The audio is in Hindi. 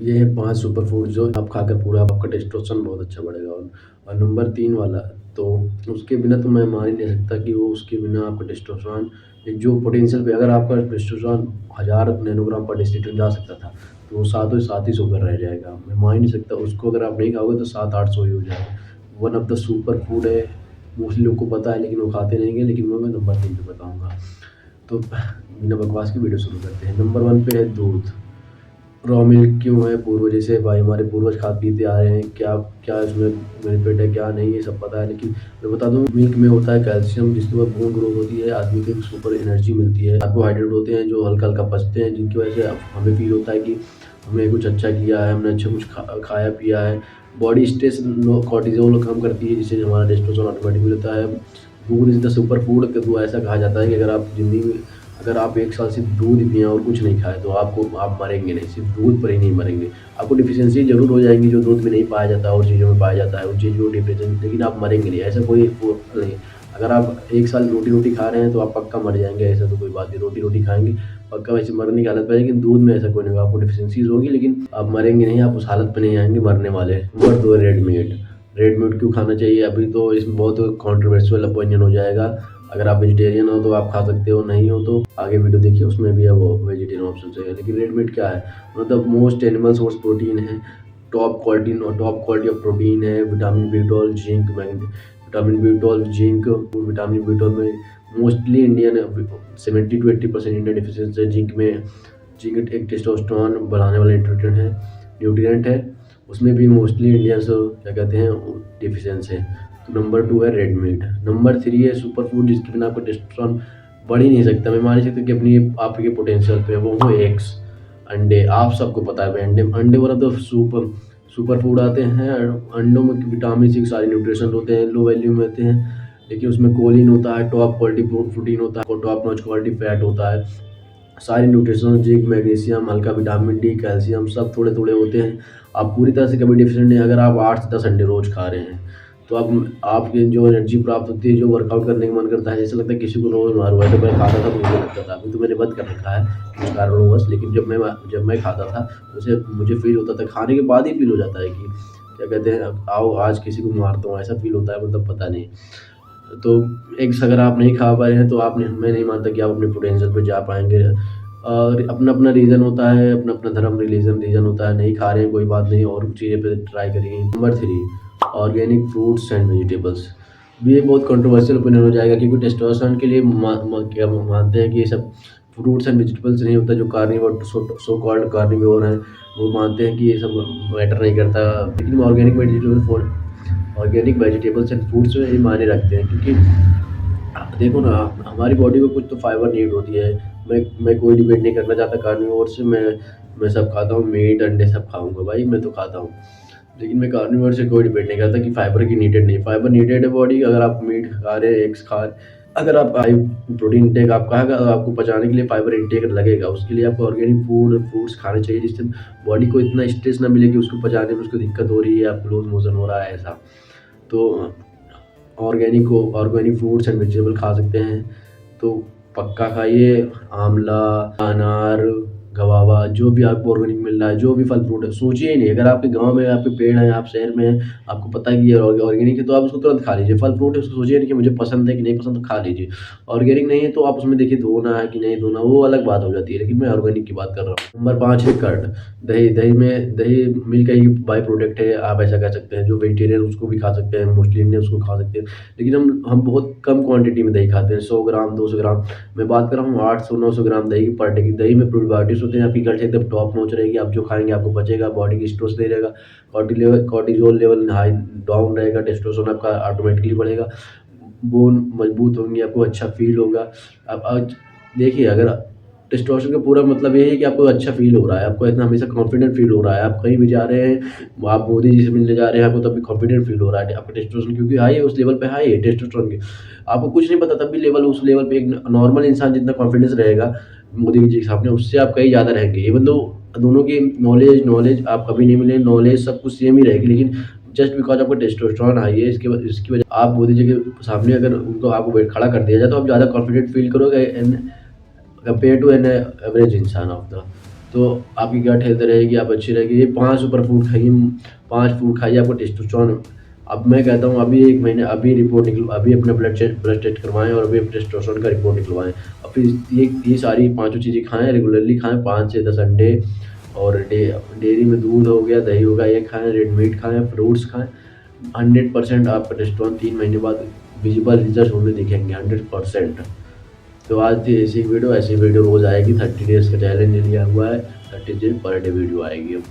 ये है 5 सुपर फूड जो आप खाकर पूरा आपका टेस्टोस्टेरोन बहुत अच्छा बढ़ेगा। और नंबर 3 वाला, तो उसके बिना तो मैं मान ही नहीं सकता कि वो उसके बिना आपका टेस्टोस्टेरोन एक जो पोटेंशियल पे अगर आपका टेस्टोस्टेरोन 1000 नैनोग्राम पर डेसीलिटर जा सकता था, तो वो सातों सात ही 100 पर रह जाएगा। मैं मान ही नहीं सकता उसको अगर आप नहीं खाओगे तो 700-800 ही हो जाएगा। One of the super food है, मोस्टली लोग को पता है लेकिन वो खाते नहीं हैं, लेकिन वो मैं नंबर 3 पे बताऊँगा। तो बिना बकवास की वीडियो शुरू करते हैं। नंबर 1 पे है दूध। रॉ मिल्क क्यों है? पूर्वज जैसे भाई हमारे पूर्वज खा पीते आ रहे हैं, क्या क्या इसमें बेनिफिट है, क्या नहीं, ये सब पता है। लेकिन मैं बता दूँ, मिल्क में होता है कैल्शियम, जिसके बाद बोन ग्रोथ होती है, आदमी को सुपर एनर्जी मिलती है। कार्बोहाइड्रेट होते हैं जो हल्का-हल्का पचते हैं, जिनकी वजह से हमें फ़ील होता है कि हमने कुछ अच्छा किया है, हमने अच्छा कुछ खाया पिया है। बॉडी स्ट्रेस लो कॉर्टिज़ोल कम करती है, जिससे हमारा टेस्टोस्टेरोन ऑटोमेटिकली होता है। दूध इज़ द सुपर फूड, तो ऐसा कहा जाता है कि अगर आप 1 साल सिर्फ़ दूध पिएँ और कुछ नहीं खाएँ, तो आप मरेंगे नहीं, सिर्फ़ दूध पर ही नहीं मरेंगे। आपको डेफ़िशिएंसी ज़रूर हो जाएगी जो दूध में नहीं पाया जाता और चीज़ों में पाया जाता है, उन चीज़ों को डेफ़िशिएंसी, लेकिन आप मरेंगे नहीं, ऐसा कोई वो नहीं। अगर आप 1 साल रोटी-रोटी खा रहे हैं तो आप पक्का मर जाएँगे, ऐसा तो कोई बात नहीं। रोटी-रोटी खाएँगे, पक्का वैसे मरने की हालत में, लेकिन दूध में ऐसा कोई नहीं होगा। आपको डेफ़िशिएंसीज़ होंगी लेकिन आप मरेंगे नहीं, आप उस हालत में नहीं आएँगे मरने वाले। नंबर 2 है रेड मीट। रेड मीट क्यों खाना चाहिए? अभी तो इसमें बहुत कंट्रोवर्शियल ओपिनियन हो जाएगा। अगर आप वेजिटेरियन हो तो आप खा सकते हो, नहीं हो तो आगे वीडियो देखिए, उसमें भी है वो वेजिटेरियन ऑप्शन है। लेकिन रेड मीट क्या है? मतलब मोस्ट एनिमल सोर्स प्रोटीन है, टॉप क्वालिटी ऑफ प्रोटीन है, vitamin B12, zinc, vitamin B12, zinc, vitamin B12 में mostly Indian 70 to 80% Indian deficiency है जिंक में। जिंक एक टेस्टोस्टेरोन बढ़ाने वाला न्यूट्रिएंट है, उसमें भी मोस्टली इंडियंस क्या कहते हैं डिफिशियंस है। तो नंबर 2 है रेड मीट। नंबर 3 है सुपर फूड जिसके बिना आपका टेस्टोस्टेरोन बढ़ ही नहीं सकता। मैं मान नहीं सकता कि अपनी आपके पोटेंशियल पे, वो है एग्स, अंडे। आप सबको पता है भाई, अंडे अंडे one of the super food आते हैं। अंडों में विटामिन सी के सारे न्यूट्रिशन होते हैं, लो वैल्यू में होते हैं, लेकिन उसमें कोलिन होता है, टॉप क्वालिटी प्रोटीन होता है और टॉप नॉच क्वालिटी फैट होता है। सारे न्यूट्रिशन, जिंक, मैग्नीशियम, हल्का विटामिन डी, कैल्शियम सब थोड़े-थोड़े होते हैं। आप पूरी तरह से कभी डेफिशिएंट नहीं, अगर आप 8 से 10 अंडे रोज़ खा रहे हैं, तो आपकी जो एनर्जी प्राप्त होती है, जो वर्कआउट करने का मन करता है, जैसे लगता है किसी को रोज़ मार हुआ है। जब मैं खाता था तो मुझे लगता था, अभी तो मैंने बंद कर रखा है कुछ कारणवश, लेकिन जब मैं खाता था, तो उसे मुझे फ़ील होता था, खाने के बाद ही फ़ील हो जाता है कि क्या कहते हैं, आओ आज किसी को मारता हूँ, ऐसा फ़ील होता है, मतलब पता नहीं। तो एग्स अगर आप नहीं खा पा रहे हैं तो आप नहीं, मैं नहीं मानता कि आप अपने पोटेंशियल पे जा पाएँगे। और अपना-अपना रीज़न होता है, अपना-अपना धर्म, रिलीजन रीज़न होता है, नहीं खा रहे हैं कोई बात नहीं, और चीज़ें पे ट्राई करिए। Number 3 organic fruits and vegetables. ये बहुत कंट्रोवर्शियल ओपिनियन हो जाएगा क्योंकि टेस्टोस्टेरोन के लिए क्या मानते हैं कि ये सब फ्रूट्स एंड वेजिटेबल्स नहीं होता, जो कार्निवोर सो कॉल्ड कार्निवोर हैं, वो मानते हैं कि ये सब मैटर नहीं करता। लेकिन ऑर्गेनिक वेजिटेबल्स एंड फ्रूट्स में ये मायने रखते हैं, क्योंकि देखो ना, हमारी बॉडी को कुछ तो फाइबर नीड होती है। मैं कोई डिबेट नहीं करना चाहता कार्निवोर से, मैं सब खाता हूँ, मीट अंडे सब खाऊँगा भाई, मैं तो खाता हूँ। लेकिन मैं कार्निवोर से कोई डिबेट नहीं करता कि फाइबर की नीडेड नहीं, फाइबर नीडेड है बॉडी, अगर आप मीट खा रहे हैं, एग्स खा रहे, अगर आप हाई प्रोटीन इंटेक आपका है, अगर आपको पचाने के लिए फाइबर इंटेक लगेगा, उसके लिए आपको ऑर्गेनिक फ्रूट्स खाने चाहिए, जिससे बॉडी को इतना स्ट्रेस ना मिले कि उसको पचाने में उसको दिक्कत हो रही है, आपको लूज़ मोशन हो रहा है ऐसा। तो ऑर्गेनिक फ्रूट्स एंड वेजिटेबल खा सकते हैं, तो पक्का खाइए। आंवला, अनार, गवावा, जो भी आपको ऑर्गेनिक मिल रहा है, जो भी फल फ्रूट है, सोचिए ही नहीं। अगर आपके गाँव में आपके पेड़ हैं, आप शहर में हैं, आपको पता है कि ये ऑर्गेनिक है, तो आप उसको तुरंत खा लीजिए। फल फ्रूट है, उसको सोचिए नहीं कि मुझे पसंद है कि नहीं पसंद, तो खा लीजिए। ऑर्गेनिक नहीं है तो आप उसमें देखिए धोना है कि नहीं धोना, वो अलग बात हो जाती है, लेकिन मैं ऑर्गेनिक की बात कर रहा हूँ। नंबर 5 है कर्ड। दही मिल्क का ही बाई प्रोडक्ट है, आप ऐसा कह सकते हैं। जो वेजिटेरियन उसको भी खा सकते हैं, मोस्टली इंडियन उसको खा सकते हैं, लेकिन हम बहुत कम क्वांटिटी में दही खाते हैं, 100 ग्राम, 200 ग्राम। मैं बात कर रहा हूँ 800-900 ग्राम दही की पर डे की। दही में प्रोबायोटिक्स होते हैं, आपकी गट एकदम टॉप नॉच रहेगी, आप जो खाएँगे आपको पचेगा, बॉडी की स्ट्रेस नहीं रहेगा, कॉर्टिज़ोल लेवल हाई डाउन रहेगा, टेस्टोस्टेरोन आपका ऑटोमेटिकली बढ़ेगा, बोन मजबूत होंगी, आपको अच्छा फ़ील होगा। अब आज देखिए, अगर टेस्टोस्टेरोन का पूरा मतलब ये है कि आपको अच्छा फ़ील हो रहा है, आपको इतना हमेशा कॉन्फिडेंट फ़ील हो रहा है, आप कहीं भी जा रहे हैं, आप मोदी जी से मिलने जा रहे हैं, आपको तब भी कॉन्फिडेंट फ़ील हो रहा है, आपका टेस्टोस्टेरोन क्योंकि हाई है, उस लेवल पे हाई है टेस्टोस्टेरोन के। आपको कुछ नहीं पता, तब भी उस लेवल पे एक नॉर्मल इंसान जितना कॉन्फिडेंस रहेगा मोदी जी के सामने, उससे आप कहीं ज़्यादा रहेंगे। इवन दो दोनों की नॉलेज आप कभी नहीं मिले, नॉलेज सब कुछ सेम ही रहेगी, लेकिन जस्ट बिकॉज़ आपका टेस्टोस्टेरोन हाई है, इसकी वजह आप मोदी जी के सामने अगर उनको आपको खड़ा कर दिया जाए, तो आप ज़्यादा कॉन्फिडेंट फ़ील करोगे and compare to an average इंसान ऑफ द। तो आपकी गट हेल्थ रहेगी, आप अच्छी रहेगी। ये 5 सुपर फूड खाइए, 5 फूड खाइए, आपको टेस्टोस्टेरोन। अब मैं कहता हूँ अभी 1 महीने अभी रिपोर्ट निकल अभी अपना ब्लड टेस्ट करवाएँ और अभी टेस्टोस्टेरोन का रिपोर्ट निकलवाएँ। और फिर ये सारी पाँचों चीज़ें खाएँ, रेगुलरली खाएँ, 5 से 10 अंडे, और डेयरी में दूध हो गया, दही हो गया, ये खाएँ, रेड मीट खाएँ, फ्रूट्स खाएँ। 100% आपका टेस्टोस्टेरोन 3 महीने बाद विजिबल रिजल्ट हमें दिखेंगे, 100%। तो आज थी ऐसी वीडियो, ऐसी वीडियो रोज़ आएगी। 30 डेज़ का चैलेंज लिया हुआ है, 30 दिन पर डे वीडियो आएगी अब।